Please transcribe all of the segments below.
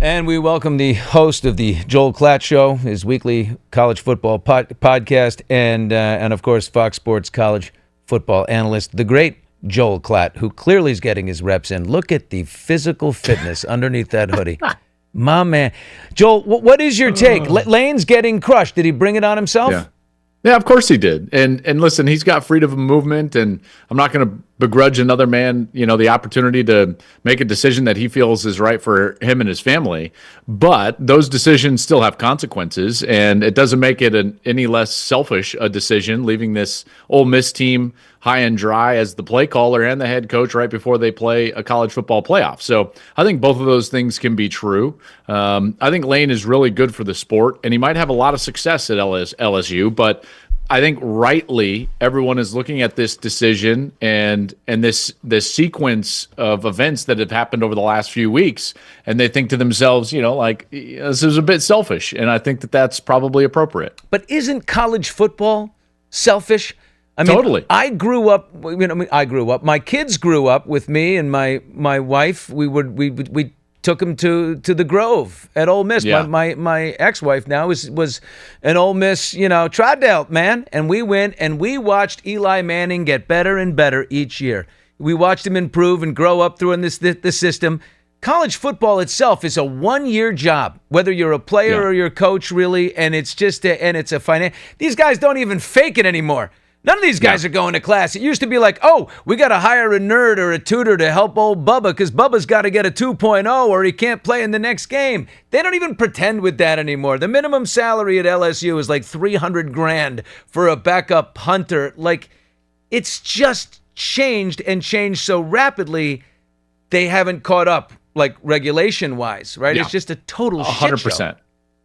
And we welcome the host of the Joel Klatt Show, his weekly college football podcast, and of course, Fox Sports College Football Analyst, the great Joel Klatt, who clearly is getting his reps in. Look at the physical fitness underneath that hoodie. My man. Joel, what is your take? Lane's getting crushed. Did he bring it on himself? Yeah, of course he did. And listen, he's got freedom of movement, and I'm not going to begrudge another man, the opportunity to make a decision that he feels is right for him and his family. But those decisions still have consequences, and it doesn't make it any less selfish a decision, leaving this Ole Miss team high and dry as the play caller and the head coach right before they play a college football playoff. So I think both of those things can be true. I think Lane is really good for the sport, and he might have a lot of success at LSU, but I think rightly everyone is looking at this decision and this sequence of events that have happened over the last few weeks, and they think to themselves, this is a bit selfish, and I think that that's probably appropriate. But isn't college football selfish? I mean, totally. I grew up. My kids grew up with me and my wife. We took them to the Grove at Ole Miss. Yeah. My ex-wife now was an Ole Miss, Tri-Delt, man. And we went and we watched Eli Manning get better and better each year. We watched him improve and grow up through this system. College football itself is a one-year job, whether you're a player or you're a coach, really. And it's just it's a finance. These guys don't even fake it anymore. None of these guys are going to class. It used to be like, oh, we got to hire a nerd or a tutor to help old Bubba because Bubba's got to get a 2.0 or he can't play in the next game. They don't even pretend with that anymore. The minimum salary at LSU is like $300,000 for a backup punter. Like, it's just changed and changed so rapidly, they haven't caught up, like, regulation-wise, right? Yeah. It's just a total 100%. Shit show.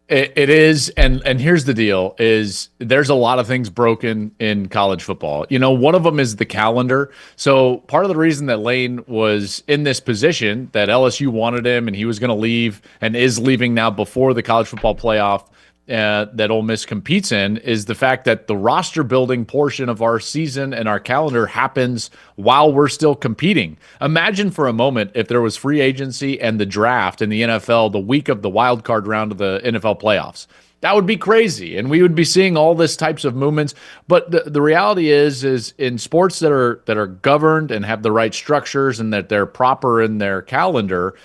It is, and here's the deal, is there's a lot of things broken in college football. One of them is the calendar. So part of the reason that Lane was in this position, that LSU wanted him and he was going to leave and is leaving now before the college football playoff that Ole Miss competes in, is the fact that the roster building portion of our season and our calendar happens while we're still competing. Imagine for a moment if there was free agency and the draft in the NFL the week of the wild card round of the NFL playoffs. That would be crazy, and we would be seeing all this types of movements. But the reality is in sports that are governed and have the right structures and that they're proper in their calendar,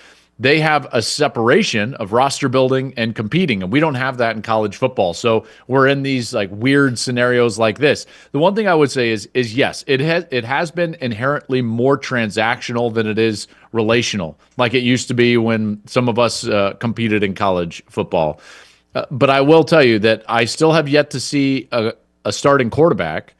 they have a separation of roster building and competing, and we don't have that in college football. So we're in these like weird scenarios like this. The one thing I would say is yes, it has been inherently more transactional than it is relational, like it used to be when some of us competed in college football. But I will tell you that I still have yet to see a starting quarterback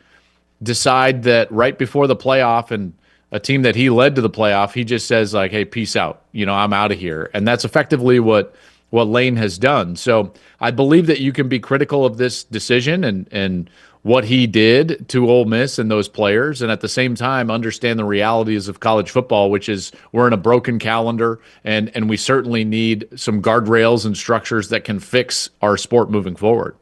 decide that right before the playoff and a team that he led to the playoff, he just says like, hey, peace out. I'm out of here. And that's effectively what Lane has done. So I believe that you can be critical of this decision and what he did to Ole Miss and those players, and at the same time understand the realities of college football, which is we're in a broken calendar, and we certainly need some guardrails and structures that can fix our sport moving forward.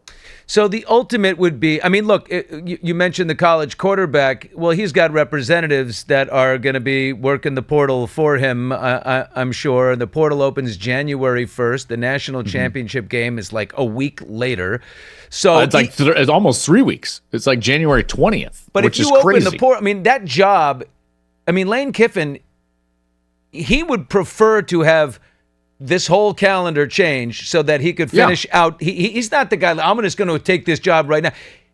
So the ultimate would be, I mean, look, you mentioned the college quarterback. Well, he's got representatives that are going to be working the portal for him, I'm sure. The portal opens January 1st. The national championship game is like a week later. So it's almost 3 weeks. It's like January 20th, but which if you is open crazy. the portal, I mean, that job, Lane Kiffin, he would prefer to have this whole calendar change so that he could finish out. He's not the guy, I'm just going to take this job right now.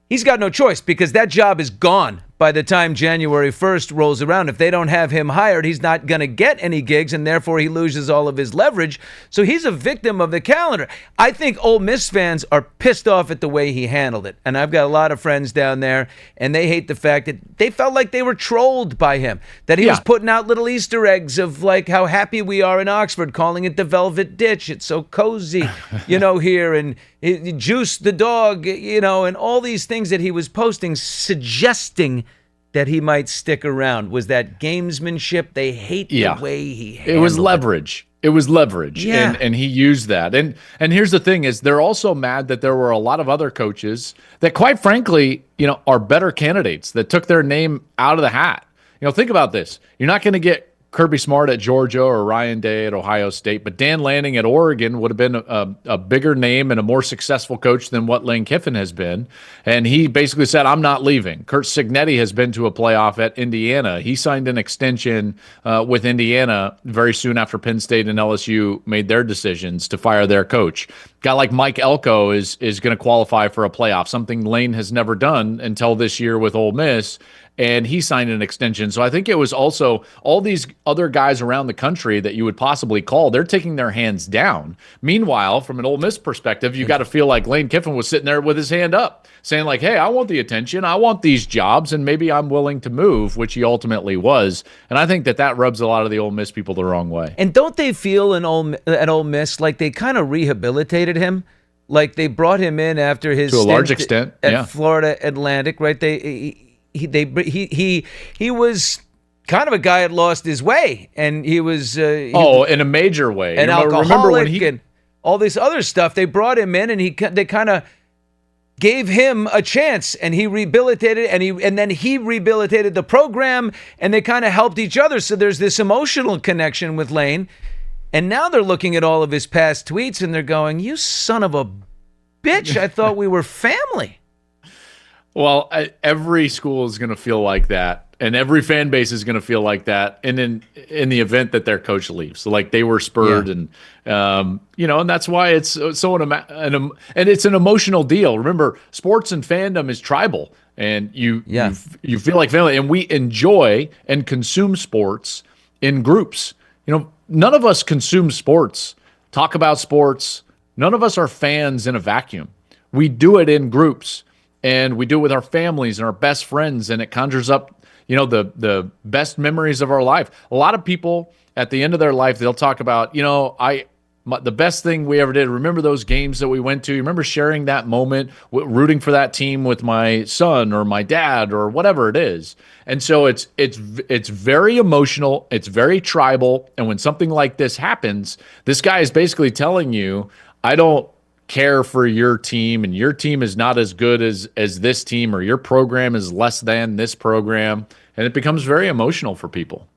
He's got no choice because that job is gone by the time January 1st rolls around. If they don't have him hired, he's not going to get any gigs, and therefore he loses all of his leverage. So he's a victim of the calendar. I think Ole Miss fans are pissed off at the way he handled it. And I've got a lot of friends down there, and they hate the fact that they felt like they were trolled by him, that he was putting out little Easter eggs of like how happy we are in Oxford, calling it the Velvet Ditch. It's so cozy, here, and Juice the dog, and all these things that he was posting, suggesting that he might stick around. Was that gamesmanship? They hate the way he handled it. Was leverage. It was leverage, and he used that. And here's the thing is they're also mad that there were a lot of other coaches that, quite frankly, are better candidates that took their name out of the hat. Think about this. You're not going to get Kirby Smart at Georgia or Ryan Day at Ohio State, but Dan Lanning at Oregon would have been a bigger name and a more successful coach than what Lane Kiffin has been. And he basically said, I'm not leaving. Kurt Cignetti has been to a playoff at Indiana. He signed an extension with Indiana very soon after Penn State and LSU made their decisions to fire their coach. Guy like Mike Elko is going to qualify for a playoff, something Lane has never done until this year with Ole Miss, and he signed an extension. So I think it was also all these other guys around the country that you would possibly call, they're taking their hands down. Meanwhile, from an Ole Miss perspective, you got to feel like Lane Kiffin was sitting there with his hand up, saying like, hey, I want the attention, I want these jobs, and maybe I'm willing to move, which he ultimately was. And I think that rubs a lot of the Ole Miss people the wrong way. And don't they feel at Ole Miss like they kind of rehabilitated him? Like they brought him in after his to a large extent at Florida Atlantic, right? He was kind of a guy that lost his way, and he was in a major way, an alcoholic, remember when and all this other stuff. They brought him in, and they kind of gave him a chance, and he rehabilitated, and then he rehabilitated the program, and they kind of helped each other. So there's this emotional connection with Lane. And now they're looking at all of his past tweets, and they're going, you son of a bitch, I thought we were family. Well, every school is going to feel like that, and every fan base is going to feel like that. And in the event that their coach leaves, so like they were spurred, and and that's why it's so and it's an emotional deal. Remember, sports and fandom is tribal, and you feel like family, and we enjoy and consume sports in groups. None of us consume sports, talk about sports. None of us are fans in a vacuum. We do it in groups, and we do it with our families and our best friends, and it conjures up, the best memories of our life. A lot of people at the end of their life, they'll talk about, the best thing we ever did. Remember those games that we went to? You remember sharing that moment, rooting for that team with my son or my dad or whatever it is. And so it's very emotional. It's very tribal. And when something like this happens, this guy is basically telling you, I don't care for your team, and your team is not as good as this team, or your program is less than this program. And it becomes very emotional for people.